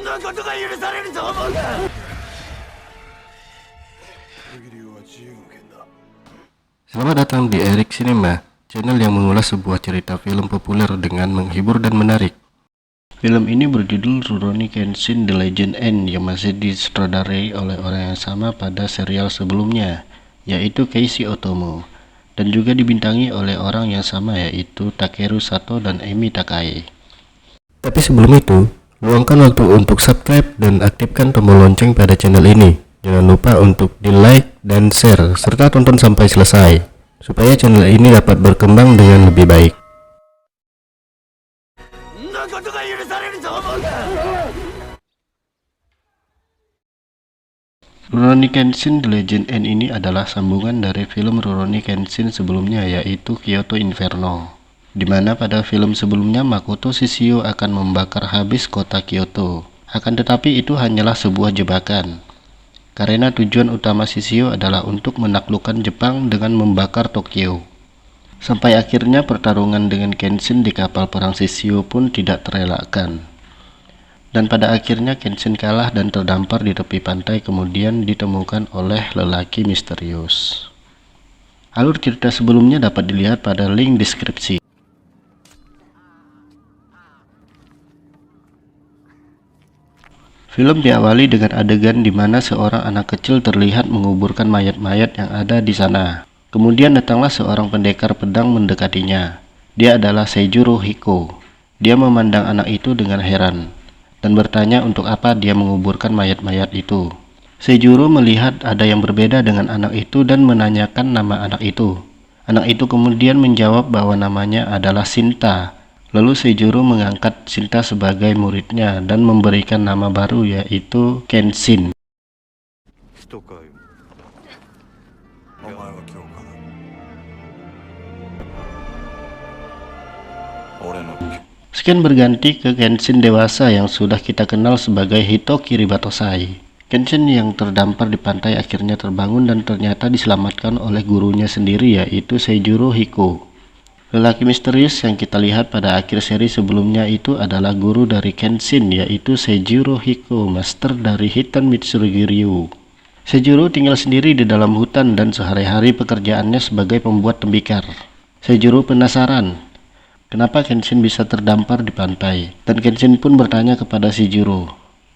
なことが許されると思うか。Selamat datang di Eric Cinema, channel yang mengulas sebuah cerita film populer dengan menghibur dan menarik. Film ini berjudul Rurouni Kenshin The Legend End yang masih disutradarai oleh orang yang sama pada serial sebelumnya, yaitu Keiichi Otomo, dan juga dibintangi oleh orang yang sama yaitu Takeru Sato dan Emi Takai. Tapi sebelum itu, luangkan waktu untuk subscribe dan aktifkan tombol lonceng pada channel ini. Jangan lupa untuk di like dan share, serta tonton sampai selesai, supaya channel ini dapat berkembang dengan lebih baik. Rurouni Kenshin The Legend End ini adalah sambungan dari film Rurouni Kenshin sebelumnya, yaitu Kyoto Inferno, di mana pada film sebelumnya Makoto Shishio akan membakar habis kota Kyoto. Akan tetapi itu hanyalah sebuah jebakan, karena tujuan utama Shishio adalah untuk menaklukkan Jepang dengan membakar Tokyo. Sampai akhirnya pertarungan dengan Kenshin di kapal perang Shishio pun tidak terelakkan. Dan pada akhirnya Kenshin kalah dan terdampar di tepi pantai, kemudian ditemukan oleh lelaki misterius. Alur cerita sebelumnya dapat dilihat pada link deskripsi. Film diawali dengan adegan di mana seorang anak kecil terlihat menguburkan mayat-mayat yang ada di sana. Kemudian datanglah seorang pendekar pedang mendekatinya. Dia adalah Seijuro Hiko. Dia memandang anak itu dengan heran dan bertanya untuk apa dia menguburkan mayat-mayat itu. Seijuro melihat ada yang berbeda dengan anak itu dan menanyakan nama anak itu. Anak itu kemudian menjawab bahwa namanya adalah Shinta. Lalu Seijuro mengangkat Shinta sebagai muridnya dan memberikan nama baru, yaitu Kenshin. Sekian berganti ke Kenshin dewasa yang sudah kita kenal sebagai Hitoki Ribatosai. Kenshin yang terdampar di pantai akhirnya terbangun dan ternyata diselamatkan oleh gurunya sendiri, yaitu Seijuro Hiko. Lelaki misterius yang kita lihat pada akhir seri sebelumnya itu adalah guru dari Kenshin, yaitu Seijuro Hiko, master dari Hitan Mitsurugi Ryu. Seijuro tinggal sendiri di dalam hutan dan sehari-hari pekerjaannya sebagai pembuat tembikar. Seijuro penasaran kenapa Kenshin bisa terdampar di pantai, dan Kenshin pun bertanya kepada Seijuro,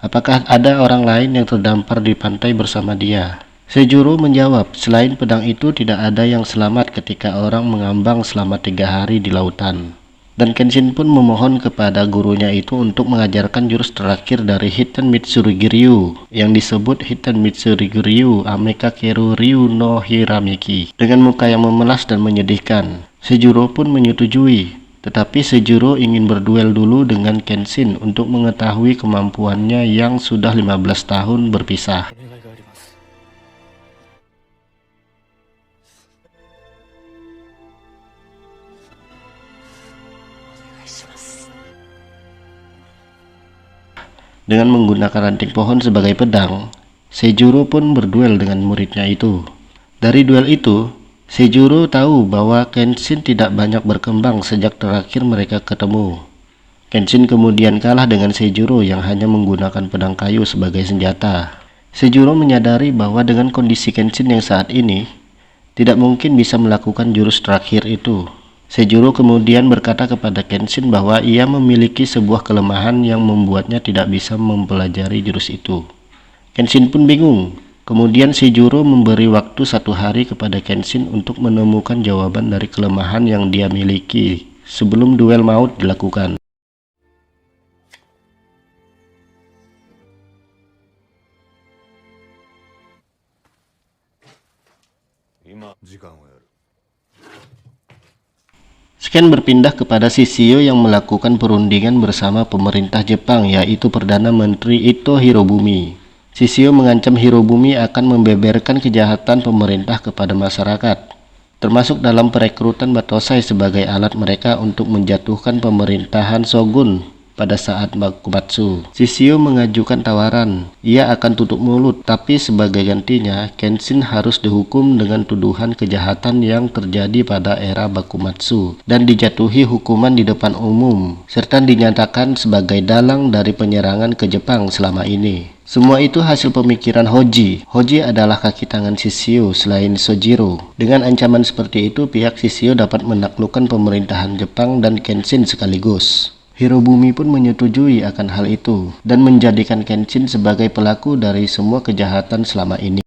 apakah ada orang lain yang terdampar di pantai bersama dia. Seijuro menjawab, selain pedang itu tidak ada yang selamat ketika orang mengambang selama 3 hari di lautan. Dan Kenshin pun memohon kepada gurunya itu untuk mengajarkan jurus terakhir dari Hitan Mitsurugi Ryu yang disebut Hitan Mitsurugi Ryu Amekakeru Ryu no Hiramiki, dengan muka yang memelas dan menyedihkan. Seijuro pun menyetujui, tetapi Seijuro ingin berduel dulu dengan Kenshin untuk mengetahui kemampuannya yang sudah 15 tahun berpisah. Dengan menggunakan ranting pohon sebagai pedang, Seijuro pun berduel dengan muridnya itu. Dari duel itu, Seijuro tahu bahwa Kenshin tidak banyak berkembang sejak terakhir mereka ketemu. Kenshin kemudian kalah dengan Seijuro yang hanya menggunakan pedang kayu sebagai senjata. Seijuro menyadari bahwa dengan kondisi Kenshin yang saat ini, tidak mungkin bisa melakukan jurus terakhir itu. Seijuro kemudian berkata kepada Kenshin bahwa ia memiliki sebuah kelemahan yang membuatnya tidak bisa mempelajari jurus itu. Kenshin pun bingung. Kemudian Seijuro memberi waktu 1 hari kepada Kenshin untuk menemukan jawaban dari kelemahan yang dia miliki sebelum duel maut dilakukan. Sekian berpindah kepada Shishio yang melakukan perundingan bersama pemerintah Jepang, yaitu Perdana Menteri Ito Hirobumi. Shishio mengancam Hirobumi akan membeberkan kejahatan pemerintah kepada masyarakat, termasuk dalam perekrutan Batosai sebagai alat mereka untuk menjatuhkan pemerintahan shogun pada saat Bakumatsu. Shishio mengajukan tawaran. Ia akan tutup mulut, tapi sebagai gantinya, Kenshin harus dihukum dengan tuduhan kejahatan yang terjadi pada era Bakumatsu dan dijatuhi hukuman di depan umum, serta dinyatakan sebagai dalang dari penyerangan ke Jepang selama ini. Semua itu hasil pemikiran Hoji. Hoji adalah kaki tangan Shishio selain Sojiro. Dengan ancaman seperti itu, pihak Shishio dapat menaklukkan pemerintahan Jepang dan Kenshin sekaligus. Hirobumi pun menyetujui akan hal itu dan menjadikan Kenshin sebagai pelaku dari semua kejahatan selama ini.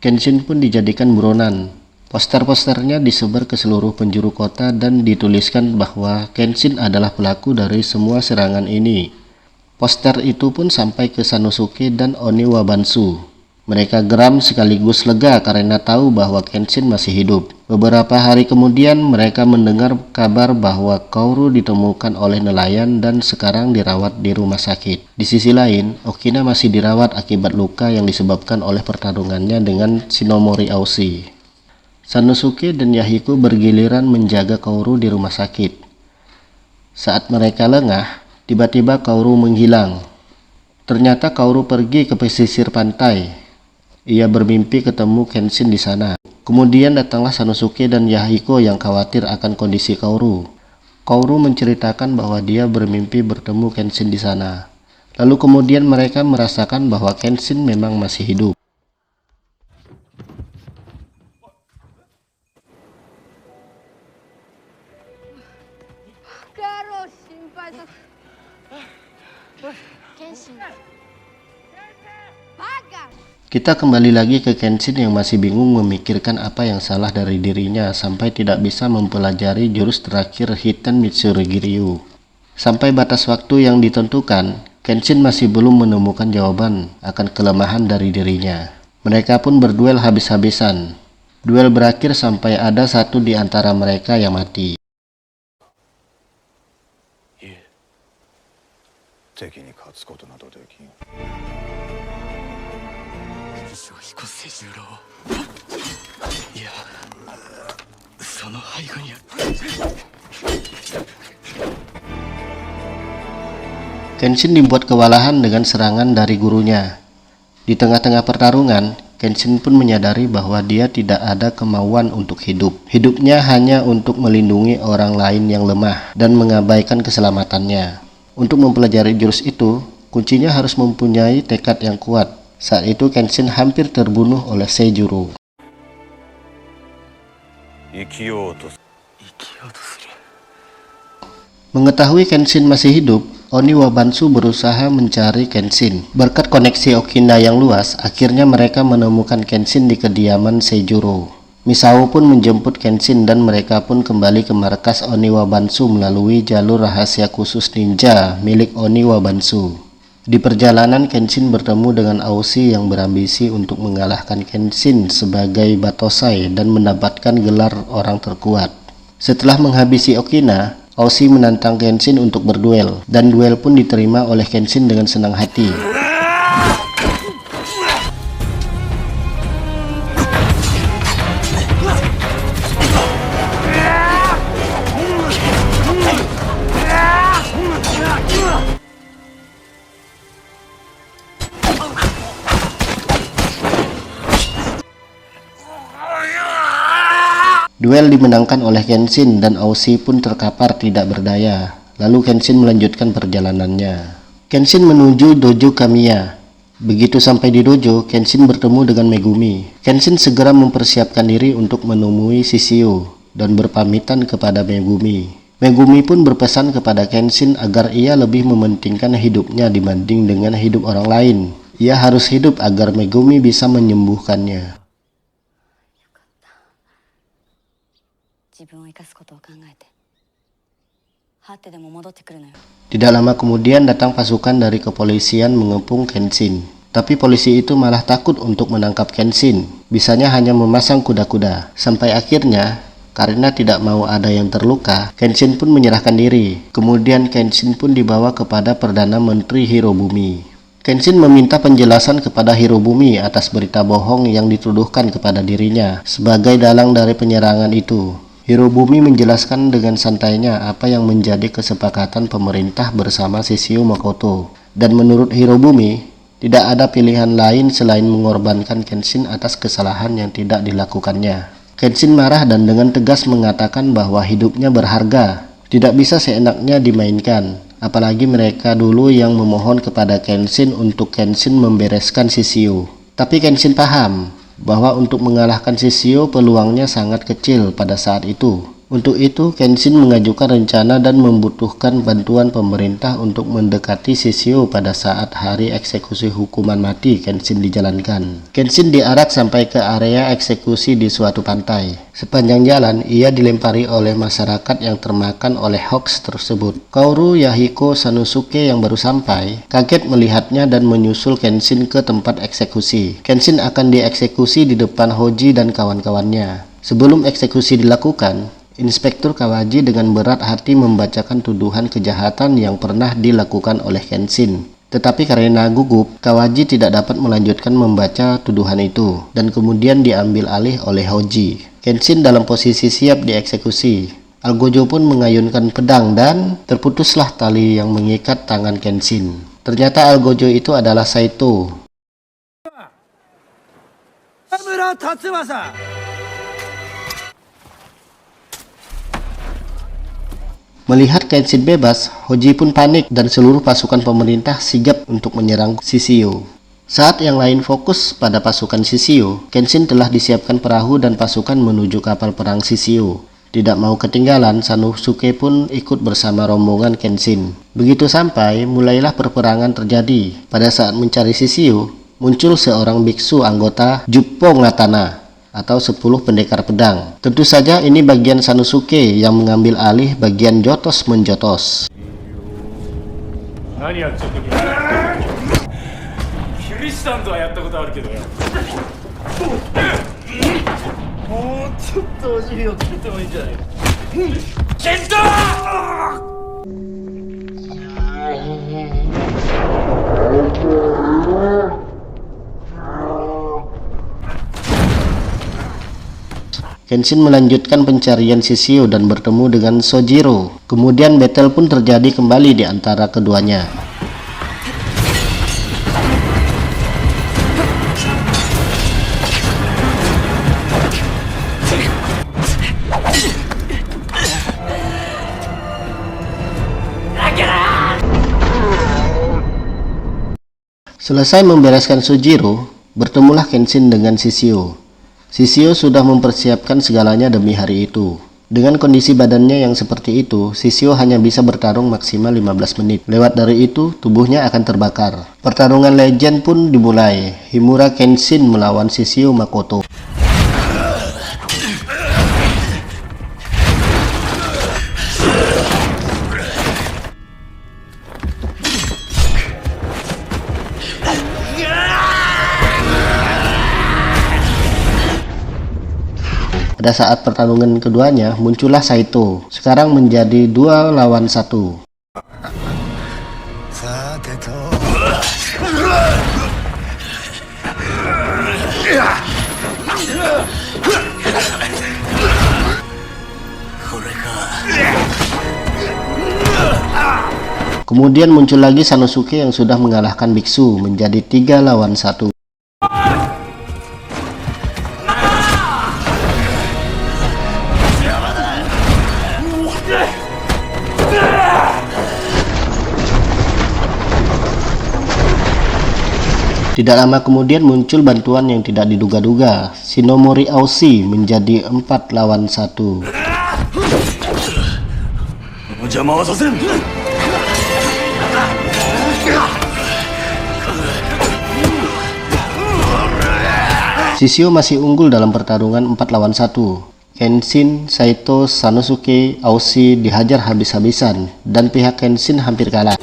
Kenshin pun dijadikan buronan. Poster-posternya disebar ke seluruh penjuru kota dan dituliskan bahwa Kenshin adalah pelaku dari semua serangan ini. Poster itu pun sampai ke Sanosuke dan Oniwa Bansu. Mereka geram sekaligus lega karena tahu bahwa Kenshin masih hidup. Beberapa hari kemudian mereka mendengar kabar bahwa Kaoru ditemukan oleh nelayan dan sekarang dirawat di rumah sakit. Di sisi lain, Okina masih dirawat akibat luka yang disebabkan oleh pertarungannya dengan Shinomori Aushi. Sanosuke dan Yahiko bergiliran menjaga Kaoru di rumah sakit. Saat mereka lengah, tiba-tiba Kaoru menghilang. Ternyata Kaoru pergi ke pesisir pantai. Ia bermimpi ketemu Kenshin di sana. Kemudian datanglah Sanosuke dan Yahiko yang khawatir akan kondisi Kaoru. Kaoru menceritakan bahwa dia bermimpi bertemu Kenshin di sana. Lalu kemudian mereka merasakan bahwa Kenshin memang masih hidup. Kita kembali lagi ke Kenshin yang masih bingung memikirkan apa yang salah dari dirinya sampai tidak bisa mempelajari jurus terakhir Hiten Mitsurigiryu. Sampai batas waktu yang ditentukan, Kenshin masih belum menemukan jawaban akan kelemahan dari dirinya. Mereka pun berduel habis-habisan. Duel berakhir sampai ada satu di antara mereka yang mati. Kenshin dibuat kewalahan dengan serangan dari gurunya. Di tengah-tengah pertarungan, Kenshin pun menyadari bahwa dia tidak ada kemauan untuk hidup. Hidupnya hanya untuk melindungi orang lain yang lemah dan mengabaikan keselamatannya. Untuk mempelajari jurus itu, kuncinya harus mempunyai tekad yang kuat. Saat itu Kenshin hampir terbunuh oleh Seijuro. Mengetahui Kenshin masih hidup, Oniwa Bansu berusaha mencari Kenshin. Berkat koneksi Okina yang luas, akhirnya mereka menemukan Kenshin di kediaman Seijuro. Misao pun menjemput Kenshin dan mereka pun kembali ke markas Oniwa Bansu melalui jalur rahasia khusus ninja milik Oniwa Bansu. Di perjalanan, Kenshin bertemu dengan Aushi yang berambisi untuk mengalahkan Kenshin sebagai Batosai dan mendapatkan gelar orang terkuat. Setelah menghabisi Okina, Aushi menantang Kenshin untuk berduel, dan duel pun diterima oleh Kenshin dengan senang hati. Duel dimenangkan oleh Kenshin dan Aushi pun terkapar tidak berdaya. Lalu Kenshin melanjutkan perjalanannya. Kenshin menuju dojo Kamiya. Begitu sampai di dojo, Kenshin bertemu dengan Megumi. Kenshin segera mempersiapkan diri untuk menemui Shishio dan berpamitan kepada Megumi. Megumi pun berpesan kepada Kenshin agar ia lebih mementingkan hidupnya dibanding dengan hidup orang lain. Ia harus hidup agar Megumi bisa menyembuhkannya. Tidak lama kemudian datang pasukan dari kepolisian mengepung Kenshin. Tapi polisi itu malah takut untuk menangkap Kenshin. Bisanya hanya memasang kuda-kuda. Sampai akhirnya Karena tidak mau ada yang terluka, Kenshin pun menyerahkan diri. Kemudian Kenshin pun dibawa kepada Perdana Menteri Hirobumi. Kenshin meminta penjelasan kepada Hirobumi atas berita bohong yang dituduhkan kepada dirinya sebagai dalang dari penyerangan itu. Hirobumi menjelaskan dengan santainya apa yang menjadi kesepakatan pemerintah bersama Shishio Makoto. Dan menurut Hirobumi, tidak ada pilihan lain selain mengorbankan Kenshin atas kesalahan yang tidak dilakukannya. Kenshin marah dan dengan tegas mengatakan bahwa hidupnya berharga, tidak bisa seenaknya dimainkan. Apalagi mereka dulu yang memohon kepada Kenshin untuk Kenshin membereskan Shishio. Tapi Kenshin paham bahwa untuk mengalahkan Shishio peluangnya sangat kecil pada saat itu. Untuk itu, Kenshin mengajukan rencana dan membutuhkan bantuan pemerintah untuk mendekati Shishio pada saat hari eksekusi hukuman mati Kenshin dijalankan. Kenshin diarak sampai ke area eksekusi di suatu pantai. Sepanjang jalan, ia dilempari oleh masyarakat yang termakan oleh hoax tersebut. Kaoru Yahiko Sanosuke yang baru sampai, kaget melihatnya dan menyusul Kenshin ke tempat eksekusi. Kenshin akan dieksekusi di depan Hoji dan kawan-kawannya. Sebelum eksekusi dilakukan, Inspektur Kawaji dengan berat hati membacakan tuduhan kejahatan yang pernah dilakukan oleh Kenshin. Tetapi karena gugup, Kawaji tidak dapat melanjutkan membaca tuduhan itu, dan kemudian diambil alih oleh Hoji. Kenshin dalam posisi siap dieksekusi. Algojo pun mengayunkan pedang dan terputuslah tali yang mengikat tangan Kenshin. Ternyata Algojo itu adalah Saito. Tamura Tatsumasa. Melihat Kenshin bebas, Hoji pun panik dan seluruh pasukan pemerintah sigap untuk menyerang Shishio. Saat yang lain fokus pada pasukan Shishio, Kenshin telah disiapkan perahu dan pasukan menuju kapal perang Shishio. Tidak mau ketinggalan, Sanosuke pun ikut bersama rombongan Kenshin. Begitu sampai, mulailah perperangan terjadi. Pada saat mencari Shishio, muncul seorang biksu anggota Juppo Ngatana atau 10 pendekar pedang. Tentu saja ini bagian Sanosuke yang mengambil alih bagian jotos menjotos. Kenshin melanjutkan pencarian Shishio dan bertemu dengan Sojiro. Kemudian battle pun terjadi kembali di antara keduanya. Selesai membereskan Sojiro, bertemulah Kenshin dengan Shishio. Shishio sudah mempersiapkan segalanya demi hari itu. Dengan kondisi badannya yang seperti itu, Shishio hanya bisa bertarung maksimal 15 menit. Lewat dari itu, tubuhnya akan terbakar. Pertarungan legend pun dimulai. Himura Kenshin melawan Shishio Makoto. Pada saat pertarungan keduanya, muncullah Saito. Sekarang menjadi 2 lawan 1. Kemudian muncul lagi Sanosuke yang sudah mengalahkan biksu, menjadi 3 lawan 1. Tidak lama kemudian muncul bantuan yang tidak diduga-duga. Shinomori Aushi menjadi 4 lawan 1. Shishio masih unggul dalam pertarungan 4 lawan 1. Kenshin, Saito, Sanosuke, Aushi dihajar habis-habisan dan pihak Kenshin hampir kalah.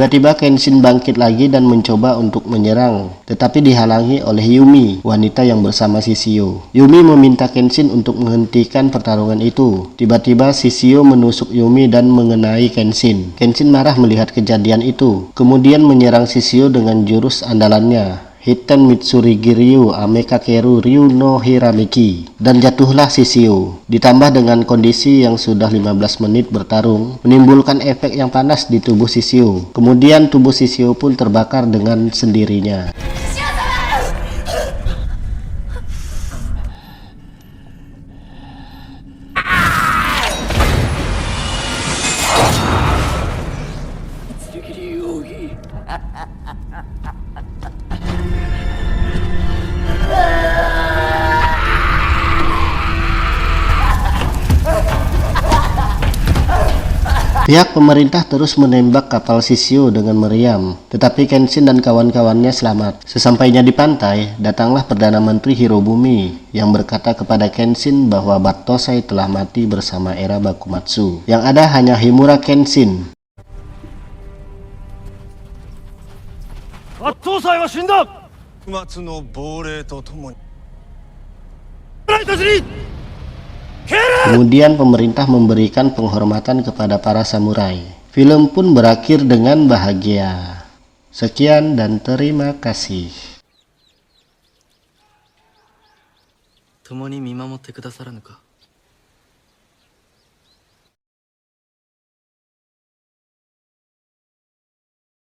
Tiba-tiba Kenshin bangkit lagi dan mencoba untuk menyerang, tetapi dihalangi oleh Yumi, wanita yang bersama Shishio. Yumi meminta Kenshin untuk menghentikan pertarungan itu. Tiba-tiba Shishio menusuk Yumi dan mengenai Kenshin. Kenshin marah melihat kejadian itu, kemudian menyerang Shishio dengan jurus andalannya, Hiten Mitsurigi Ryu Amekakeru Ryu no Hirameki, dan jatuhlah Shishio. Ditambah dengan kondisi yang sudah 15 menit bertarung, menimbulkan efek yang panas di tubuh Shishio. Kemudian tubuh Shishio pun terbakar dengan sendirinya. Pihak pemerintah terus menembak kapal Shishio dengan meriam, tetapi Kenshin dan kawan-kawannya selamat. Sesampainya di pantai, datanglah Perdana Menteri Hirobumi yang berkata kepada Kenshin bahwa Bartosai telah mati bersama era Bakumatsu. Yang ada hanya Himura Kenshin. Bartosai wa shinda! 末の亡霊とともに Kemudian pemerintah memberikan penghormatan kepada para samurai. Film pun berakhir dengan bahagia. Sekian dan terima kasih. 共に見守ってくださらぬか。